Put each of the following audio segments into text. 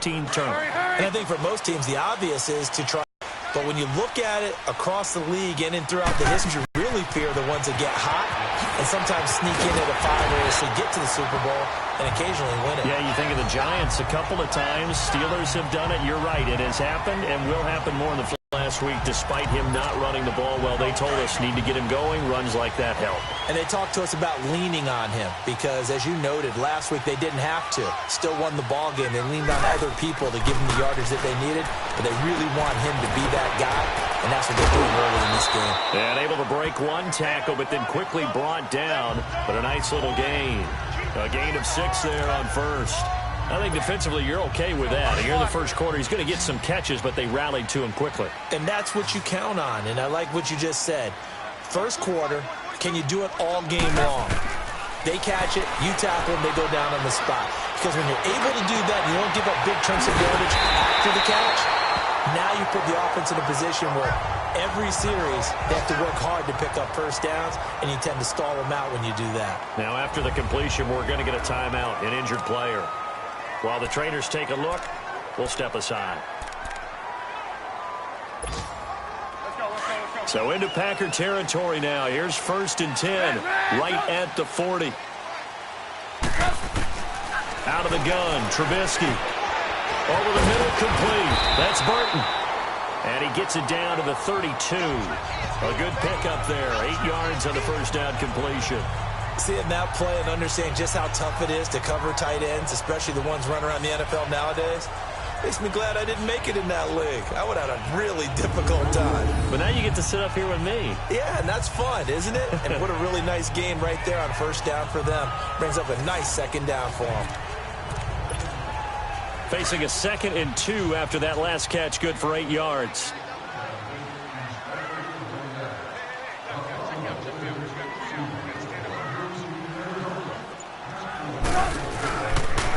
15th turn. And I think for most teams, the obvious is to try. But when you look at it across the league and throughout the history, you really fear the ones that get hot and sometimes sneak in at a 5 or actually get to the Super Bowl and occasionally win it. Yeah, you think of the Giants a couple of times. Steelers have done it. You're right. It has happened and will happen more in the last week despite him not running the ball well. They told us need to get him going. Runs like that help. And they talked to us about leaning on him because, as you noted, last week they didn't have to. Still won the ball game. They leaned on other people to give them the yardage that they needed, but they really want him to be that guy, and that's what they're doing early in this game. And able to break one tackle, but then quickly brought down, but a nice little gain. A gain of 6 there on first. I think defensively you're okay with that. Here in the first quarter, he's going to get some catches, but they rallied to him quickly. And that's what you count on, and I like what you just said. First quarter, can you do it all game long? They catch it, you tackle them, they go down on the spot. Because when you're able to do that, you don't give up big chunks of yardage after the catch. Now you put the offense in a position where every series they have to work hard to pick up first downs, and you tend to stall them out when you do that. Now after the completion, we're going to get a timeout, an injured player. While the trainers take a look, we'll step aside. So into Packer territory now. Here's 1st and 10, right at the 40. Out of the gun, Trubisky. Over the middle, complete. That's Burton. And he gets it down to the 32. A good pickup there. 8 yards on the first down completion. Seeing that play and understanding just how tough it is to cover tight ends, especially the ones running around the NFL nowadays, makes me glad I didn't make it in that league. I would have had a really difficult time. But now you get to sit up here with me. Yeah, and that's fun, isn't it? And what a really nice game right there on first down for them. Brings up a nice second down for them. Facing a 2nd and 2 after that last catch, good for 8 yards.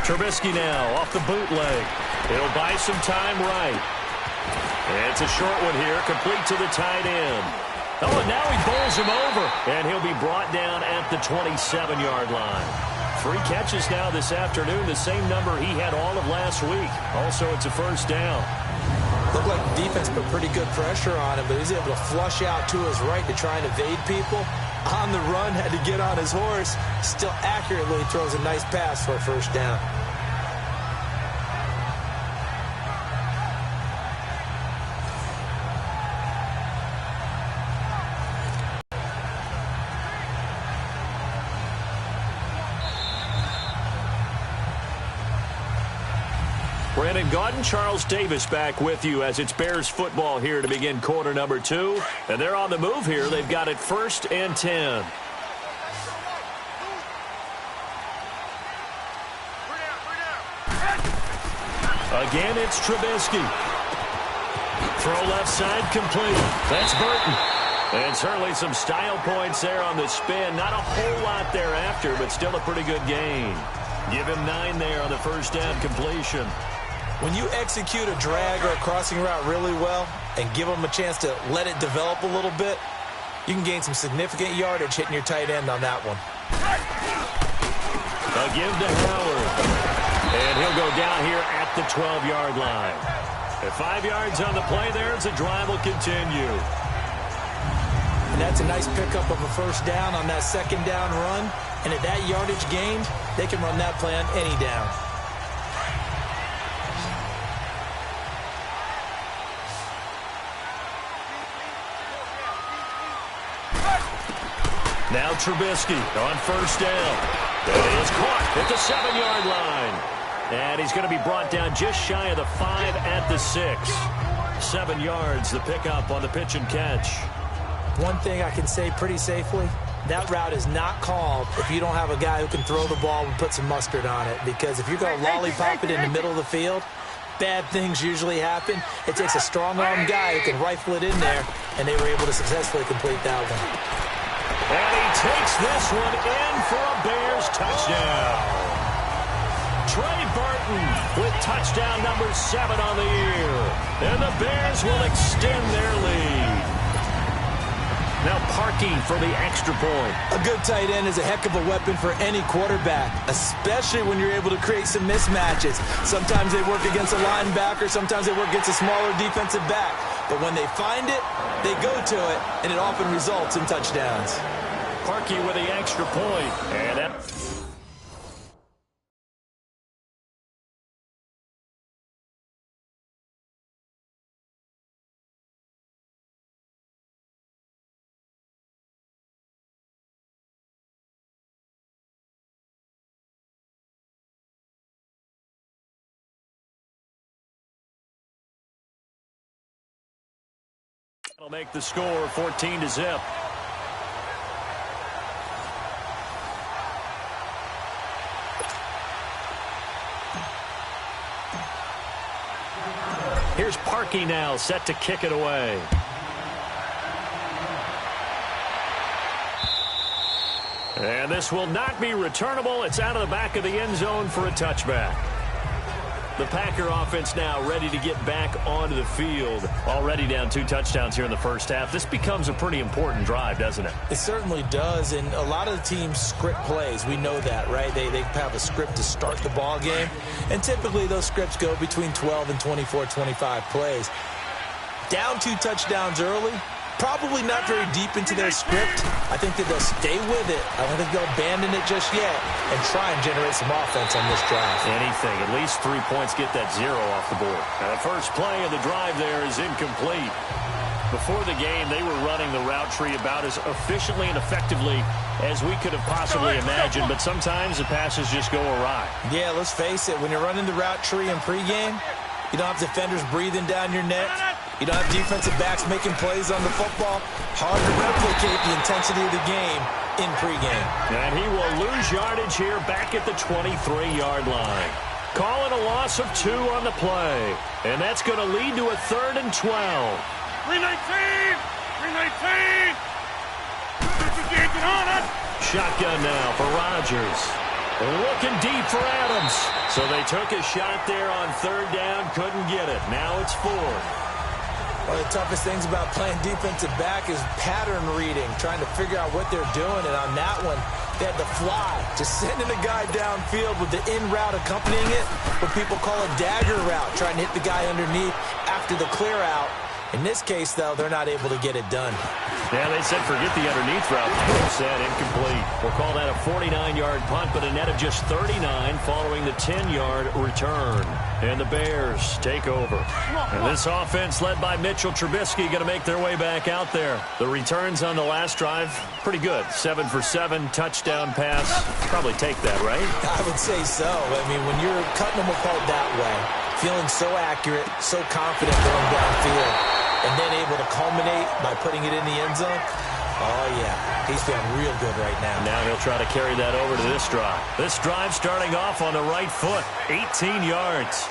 Trubisky now off the bootleg. He'll buy some time right. And it's a short one here, complete to the tight end. Oh, and now he bowls him over. And he'll be brought down at the 27-yard line. 3 catches now this afternoon, the same number he had all of last week. Also, it's a first down. Looked like the defense put pretty good pressure on him, but he was able to flush out to his right to try and evade people. On the run, had to get on his horse. Still accurately throws a nice pass for a first down. Brandon Gaudin, Charles Davis back with you as it's Bears football here to begin quarter number 2. And they're on the move here. They've got it 1st and 10. Again, it's Trubisky. Throw left side complete. That's Burton. And certainly some style points there on the spin. Not a whole lot thereafter, but still a pretty good gain. Give him 9 there on the first down completion. When you execute a drag or a crossing route really well and give them a chance to let it develop a little bit, you can gain some significant yardage hitting your tight end on that one. A give to Howard. And he'll go down here at the 12-yard line. At 5 yards on the play there as the drive will continue. And that's a nice pickup of a first down on that second down run. And at that yardage gained, they can run that play on any down. Now Trubisky on first down. And he is caught at the 7-yard line. And he's going to be brought down just shy of the 5 at the 6. 7 yards, the pickup on the pitch and catch. One thing I can say pretty safely, that route is not called if you don't have a guy who can throw the ball and put some mustard on it. Because if you're going to lollipop it in the middle of the field, bad things usually happen. It takes a strong-arm guy who can rifle it in there, and they were able to successfully complete that one. And he takes this one in for a Bears touchdown. Trey Burton with touchdown number 7 on the year. And the Bears will extend their lead. Now Parkey for the extra point. A good tight end is a heck of a weapon for any quarterback, especially when you're able to create some mismatches. Sometimes they work against a linebacker, sometimes they work against a smaller defensive back. But when they find it, they go to it, and it often results in touchdowns. Parkey with the extra point. And that... That'll make the score 14-0. Here's Parkey now, set to kick it away. And this will not be returnable. It's out of the back of the end zone for a touchback. The Packer offense now ready to get back onto the field. Already down 2 touchdowns here in the first half. This becomes a pretty important drive, doesn't it? It certainly does, and a lot of the teams script plays. We know that, right? They have a script to start the ball game, and typically those scripts go between 12 and 24, 25 plays. Down 2 touchdowns early, probably not very deep into their script. I think that they'll stay with it. I don't think they'll abandon it just yet and try and generate some offense on this drive. Anything. At least 3 points, get that 0 off the board. Now, the first play of the drive there is incomplete. Before the game, they were running the route tree about as efficiently and effectively as we could have possibly imagined, but sometimes the passes just go awry. Yeah, let's face it. When you're running the route tree in pregame, you don't have defenders breathing down your neck. You don't have defensive backs making plays on the football. Hard to replicate the intensity of the game in pregame. And he will lose yardage here back at the 23-yard line. Calling a loss of 2 on the play. And that's going to lead to a 3rd and 12. 319! 319! Shotgun now for Rodgers. Looking deep for Adams. So they took a shot there on 3rd down, couldn't get it. Now it's 4th. One of the toughest things about playing defensive back is pattern reading, trying to figure out what they're doing. And on that one, they had to fly, just sending a guy downfield with the in route accompanying it, what people call a dagger route, trying to hit the guy underneath after the clear out. In this case, though, they're not able to get it done. Yeah, they said forget the underneath route. Said incomplete. We'll call that a 49-yard punt, but a net of just 39 following the 10-yard return. And the Bears take over. And this offense led by Mitchell Trubisky going to make their way back out there. The returns on the last drive, pretty good. 7 for 7, touchdown pass. Probably take that, right? I would say so. I mean, when you're cutting them apart that way, feeling so accurate, so confident going downfield, and then able to culminate by putting it in the end zone, oh, yeah, he's feeling real good right now. Now he'll try to carry that over to this drive. This drive starting off on the right foot, 18 yards.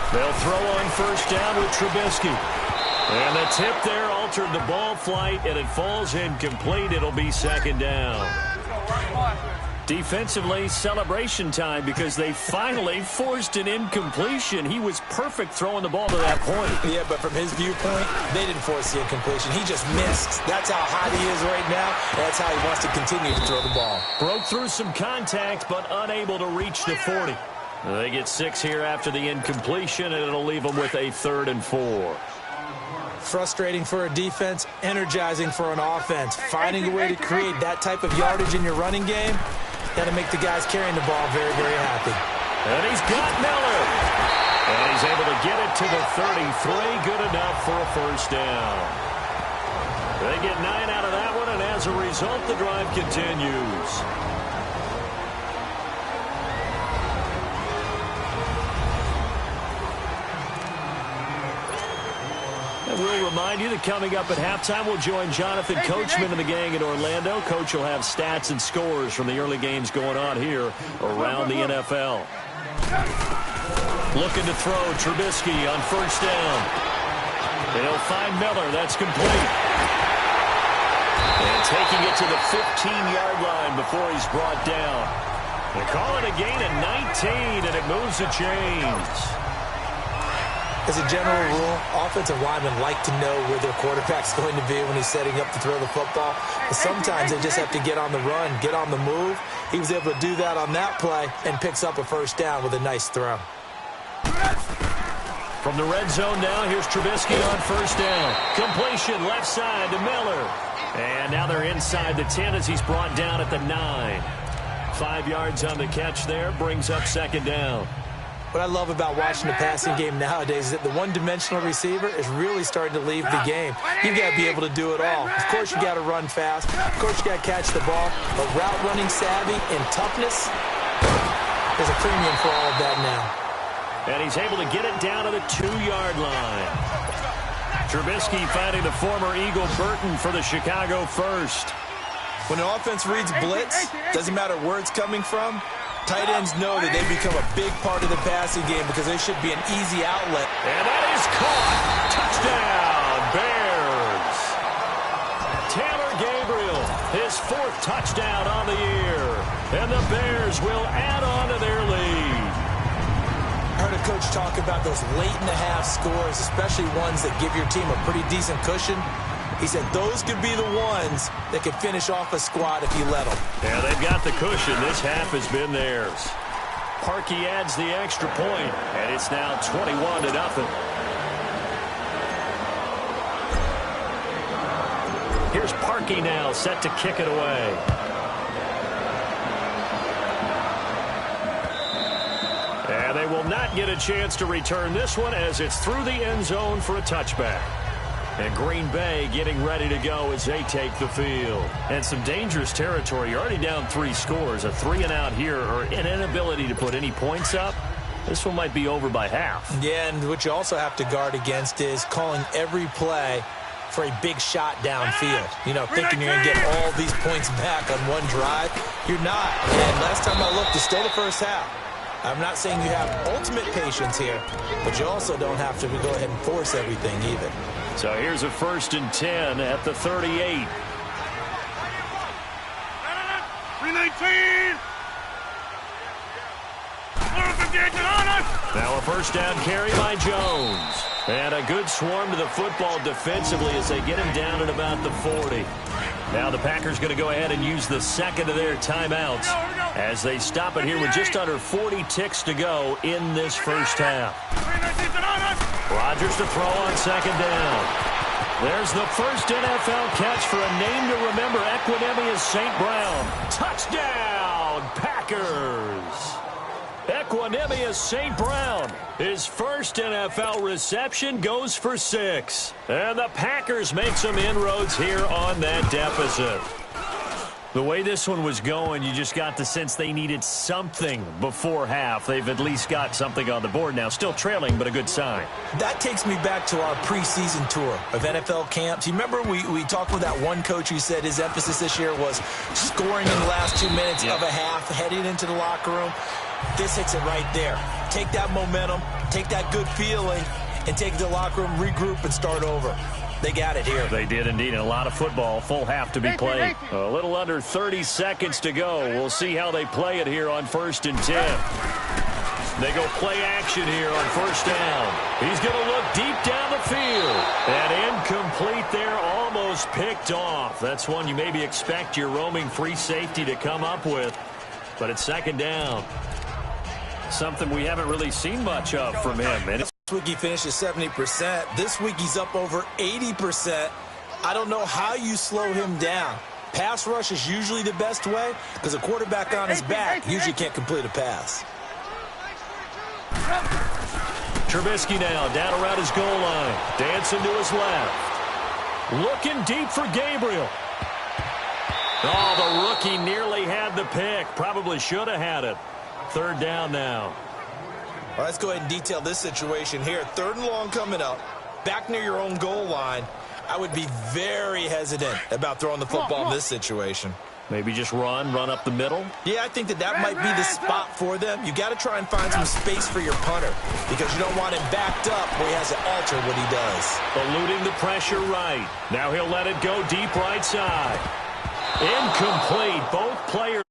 They'll throw on 1st down with Trubisky. And the tip there altered the ball flight, and it falls incomplete. It'll be 2nd down. Defensively, celebration time because they finally forced an incompletion. He was perfect throwing the ball to that point. Yeah, but from his viewpoint, they didn't force the incompletion. He just missed. That's how hot he is right now. That's how he wants to continue to throw the ball. Broke through some contact, but unable to reach the 40. They get 6 here after the incompletion, and it'll leave them with a 3rd and 4. Frustrating for a defense, energizing for an offense. Finding a way to create that type of yardage in your running game, that'll make the guys carrying the ball very, very happy. And he's got Miller. And he's able to get it to the 33. Good enough for a 1st down. They get 9 out of that one, and as a result, the drive continues. And we'll remind you that coming up at halftime, we'll join Jonathan Coachman and the gang in Orlando. Coach will have stats and scores from the early games going on here around the NFL. Looking to throw Trubisky on 1st down. He'll find Miller. That's complete. And taking it to the 15-yard line before he's brought down. They call it a gain of 19, and it moves the chains. As a general rule, offensive linemen like to know where their quarterback's going to be when he's setting up to throw the football. But sometimes they just have to get on the run, get on the move. He was able to do that on that play and picks up a first down with a nice throw. From the red zone now, here's Trubisky on first down. Completion left side to Miller. And now they're inside the 10 as he's brought down at the 9. 5 yards on the catch there, brings up second down. What I love about watching the passing game nowadays is that the one-dimensional receiver is really starting to leave the game. You've got to be able to do it all. Of course, you got to run fast. Of course, you got to catch the ball. But route running savvy and toughness, there's a premium for all of that now. And he's able to get it down to the 2-yard line. Trubisky finding the former Eagle Burton for the Chicago first. When an offense reads blitz, doesn't matter where it's coming from, tight ends know that they become a big part of the passing game because they should be an easy outlet. And that is caught. Touchdown, Bears. Taylor Gabriel, his 4th touchdown on the year. And the Bears will add on to their lead. I heard a coach talk about those late-in-the-half scores, especially ones that give your team a pretty decent cushion. He said those could be the ones that could finish off a squad if you let them. Yeah, they've got the cushion. This half has been theirs. Parkey adds the extra point, and it's now 21-0. Here's Parkey now, set to kick it away. And they will not get a chance to return this one as it's through the end zone for a touchback. And Green Bay getting ready to go as they take the field. And some dangerous territory. You're already down 3 scores. A 3-and-out here or an inability to put any points up. This one might be over by half. Yeah, and what you also have to guard against is calling every play for a big shot downfield. You know, thinking you're going to get all these points back on one drive. You're not. And last time I looked, it's still the first half. I'm not saying you have ultimate patience here, but you also don't have to go ahead and force everything either. So here's a 1st and 10 at the 38. 319. Now a first down carry by Jones. And a good swarm to the football defensively as they get him down at about the 40. Now the Packers going to go ahead and use the second of their timeouts as they stop it here with just under 40 ticks to go in this first half. Rodgers to throw on second down. There's the first NFL catch for a name to remember, Equanimeous St. Brown. Touchdown, Packers. Equanimeous St. Brown, his first NFL reception, goes for 6. And the Packers make some inroads here on that deficit. The way this one was going, you just got the sense they needed something before half. They've at least got something on the board now. Still trailing, but a good sign. That takes me back to our preseason tour of NFL camps. You remember we talked with that one coach who said his emphasis this year was scoring in the last 2 minutes of a half, heading into the locker room. This hits it right there. Take that momentum, take that good feeling, and take it to the locker room, regroup, and start over. They got it here. They did indeed. And a lot of football, full half to be played. A little under 30 seconds to go. We'll see how they play it here on 1st and 10. They go play action here on first down. He's going to look deep down the field. And incomplete there, almost picked off. That's one you maybe expect your roaming free safety to come up with. But it's second down. Something we haven't really seen much of from him. And this week he finished at 70%. This week he's up over 80%. I don't know how you slow him down. Pass rush is usually the best way because a quarterback on his back usually can't complete a pass. Trubisky now down around his goal line. Dancing to his left. Looking deep for Gabriel. Oh, the rookie nearly had the pick. Probably should have had it. Third down now. Well, let's go ahead and detail this situation here. 3rd and long coming up. Back near your own goal line. I would be very hesitant about throwing the football in this situation. Maybe just run up the middle? Yeah, I think that might be the spot for them. You got to try and find some space for your punter because you don't want him backed up where he has to alter what he does. Eluding the pressure right. Now he'll let it go deep right side. Incomplete. Both players